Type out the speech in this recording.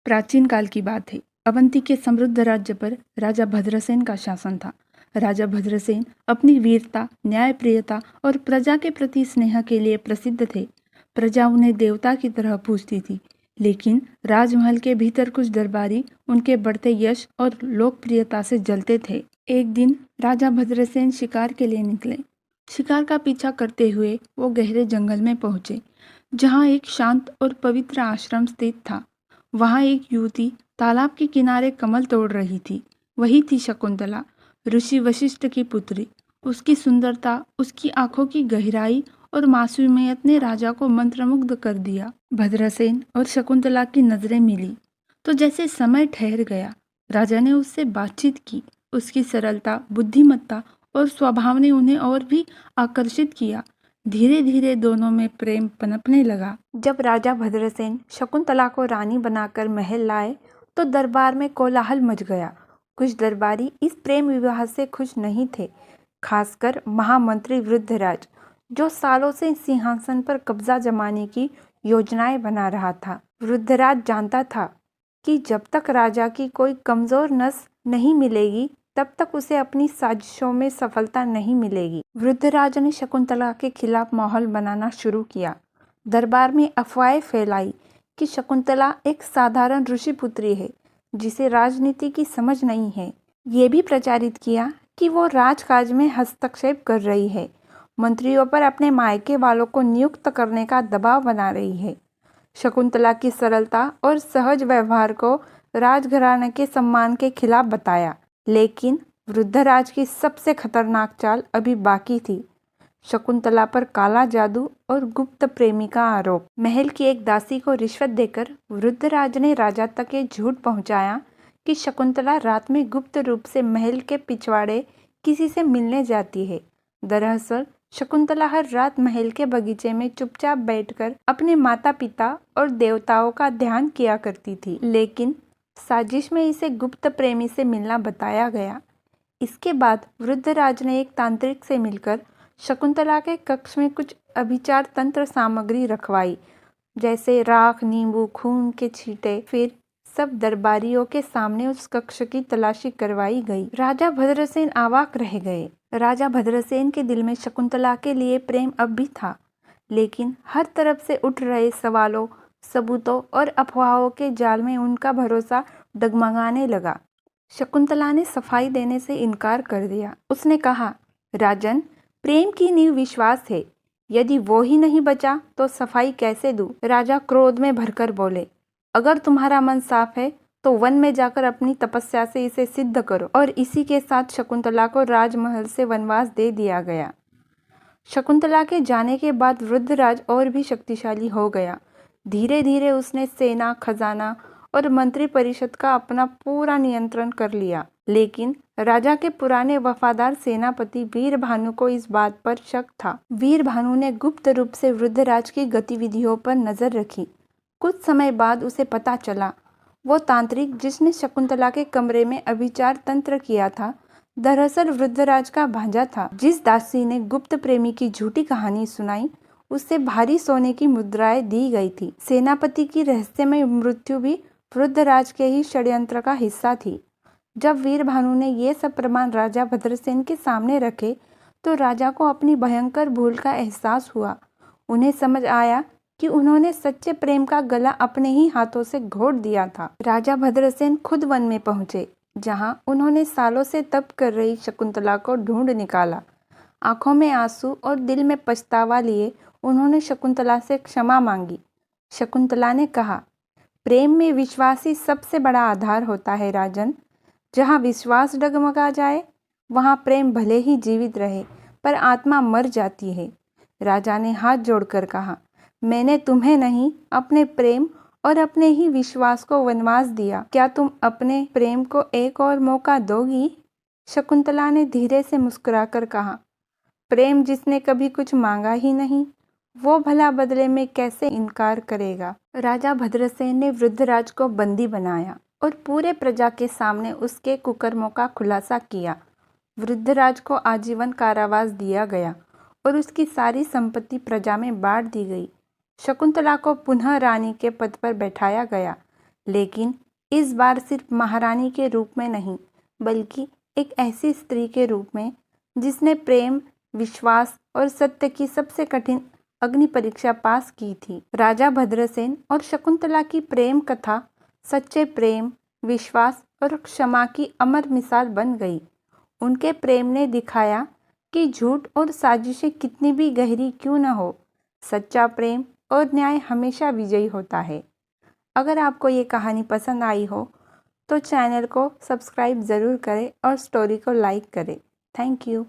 प्राचीन काल की बात है। अवंती के समृद्ध राज्य पर राजा भद्रसेन का शासन था। राजा भद्रसेन अपनी वीरता, न्यायप्रियता और प्रजा के प्रति स्नेह के लिए प्रसिद्ध थे। प्रजा उन्हें देवता की तरह पूजती थी, लेकिन राजमहल के भीतर कुछ दरबारी उनके बढ़ते यश और लोकप्रियता से जलते थे। एक दिन राजा भद्रसेन शिकार के लिए निकले। शिकार का पीछा करते हुए वो गहरे जंगल में पहुंचे, जहां एक शांत और पवित्र आश्रम स्थित था। वहां एक युवती तालाब के किनारे कमल तोड़ रही थी। वही थी शकुंतला, ऋषि वशिष्ठ की पुत्री। उसकी सुंदरता, उसकी आंखों की गहराई और मासूमियत ने राजा को मंत्रमुग्ध कर दिया। भद्रसेन और शकुंतला की नजरें मिली तो जैसे समय ठहर गया। राजा ने उससे बातचीत की। उसकी सरलता, बुद्धिमत्ता और स्वभाव ने उन्हें और भी आकर्षित किया। धीरे धीरे दोनों में प्रेम पनपने लगा। जब राजा भद्रसेन शकुंतला को रानी बनाकर महल लाए तो दरबार में कोलाहल मच गया। कुछ दरबारी इस प्रेम विवाह से खुश नहीं थे, खासकर महामंत्री वृद्धराज, जो सालों से सिंहासन पर कब्जा जमाने की योजनाएं बना रहा था। वृद्धराज जानता था कि जब तक राजा की कोई कमजोर नस नहीं मिलेगी, तब तक उसे अपनी साजिशों में सफलता नहीं मिलेगी। वृद्धराज ने शकुंतला के खिलाफ माहौल बनाना शुरू किया। दरबार में अफवाहें फैलाई कि शकुंतला एक साधारण ऋषि पुत्री है, जिसे राजनीति की समझ नहीं है। ये भी प्रचारित किया कि वो राजकाज में हस्तक्षेप कर रही है, मंत्रियों पर अपने मायके वालों को नियुक्त करने का दबाव बना रही है। शकुंतला की सरलता और सहज व्यवहार को राजघराने के सम्मान के खिलाफ बताया। लेकिन वृद्धराज की सबसे खतरनाक चाल अभी बाकी थी। शकुंतला पर काला जादू और गुप्त प्रेमी का आरोप। महल की एक दासी को रिश्वत देकर वृद्धराज ने राजा तक ये झूठ पहुंचाया कि शकुंतला रात में गुप्त रूप से महल के पिछवाड़े किसी से मिलने जाती है। दरअसल शकुंतला हर रात महल के बगीचे में चुपचाप बैठकर अपने माता पिता और देवताओं का ध्यान किया करती थी। लेकिन साजिश में इसे गुप्त प्रेमी से मिलना बताया गया। इसके बाद वृद्धराज ने एक तांत्रिक से मिलकर शकुंतला के कक्ष में कुछ अभिचार तंत्र सामग्री रखवाई, जैसे राख, नींबू, खून के छींटे। फिर सब दरबारियों के सामने उस कक्ष की तलाशी करवाई गई। राजा भद्रसेन अवाक रह गए। राजा भद्रसेन के दिल में शकुंतला के लिए प्रेम अब भी था, लेकिन हर तरफ से उठ रहे सवालों, सबूतों और अफवाहों के जाल में उनका भरोसा डगमगाने लगा। शकुंतला ने सफाई देने से इनकार कर दिया। उसने कहा, राजन, प्रेम की नींव विश्वास है। यदि वो ही नहीं बचा तो सफाई कैसे दूं? राजा क्रोध में भरकर बोले, अगर तुम्हारा मन साफ है तो वन में जाकर अपनी तपस्या से इसे सिद्ध करो। और इसी के साथ शकुंतला को राजमहल से वनवास दे दिया गया। शकुंतला के जाने के बाद वृद्धराज और भी शक्तिशाली हो गया। धीरे धीरे उसने सेना, खजाना और मंत्री परिषद का अपना पूरा नियंत्रण कर लिया। लेकिन राजा के पुराने वफादार सेनापति वीरभानु को इस बात पर शक था। वीरभानु ने गुप्त रूप से वृद्धराज की गतिविधियों पर नजर रखी। कुछ समय बाद उसे पता चला, वो तांत्रिक जिसने शकुंतला के कमरे में अभिचार तंत्र किया था, दरअसल वृद्धराज का भांजा था। जिस दासी ने गुप्त प्रेमी की झूठी कहानी सुनाई, उससे भारी सोने की मुद्राएं दी गई थी। सेनापति की रहस्यमय मृत्यु भी वृद्धराज के ही षड्यंत्र का हिस्सा थी। जब वीरभानु ने ये सब प्रमाण राजा भद्रसेन के सामने रखे तो राजा को अपनी भयंकर भूल का एहसास हुआ। उन्हें समझ आया कि उन्होंने सच्चे प्रेम का गला अपने ही हाथों से घोट दिया था। राजा भद्रसेन खुद वन में पहुंचे, जहां उन्होंने सालों से तप कर रही शकुंतला को ढूंढ निकाला। आंखों में आंसू और दिल में पछतावा लिए उन्होंने शकुंतला से क्षमा मांगी। शकुंतला ने कहा, प्रेम में विश्वास ही सबसे बड़ा आधार होता है राजन। जहाँ विश्वास डगमगा जाए, वहाँ प्रेम भले ही जीवित रहे, पर आत्मा मर जाती है। राजा ने हाथ जोड़कर कहा, मैंने तुम्हें नहीं, अपने प्रेम और अपने ही विश्वास को वनवास दिया। क्या तुम अपने प्रेम को एक और मौका दोगी? शकुंतला ने धीरे से मुस्कुराकर कहा, प्रेम जिसने कभी कुछ मांगा ही नहीं, वो भला बदले में कैसे इनकार करेगा? राजा भद्रसेन ने वृद्धराज को बंदी बनाया और पूरे प्रजा के सामने उसके कुकर्मों का खुलासा किया। वृद्धराज को आजीवन कारावास दिया गया और उसकी सारी संपत्ति प्रजा में बांट दी गई। शकुंतला को पुनः रानी के पद पर बैठाया गया, लेकिन इस बार सिर्फ महारानी के रूप में नहीं, बल्कि एक ऐसी स्त्री के रूप में जिसने प्रेम, विश्वास और सत्य की सबसे कठिन अग्नि परीक्षा पास की थी। राजा भद्रसेन और शकुंतला की प्रेम कथा सच्चे प्रेम, विश्वास और क्षमा की अमर मिसाल बन गई। उनके प्रेम ने दिखाया कि झूठ और साजिशें कितनी भी गहरी क्यों न हो, सच्चा प्रेम और न्याय हमेशा विजयी होता है। अगर आपको ये कहानी पसंद आई हो तो चैनल को सब्सक्राइब ज़रूर करें और स्टोरी को लाइक करें। Thank you.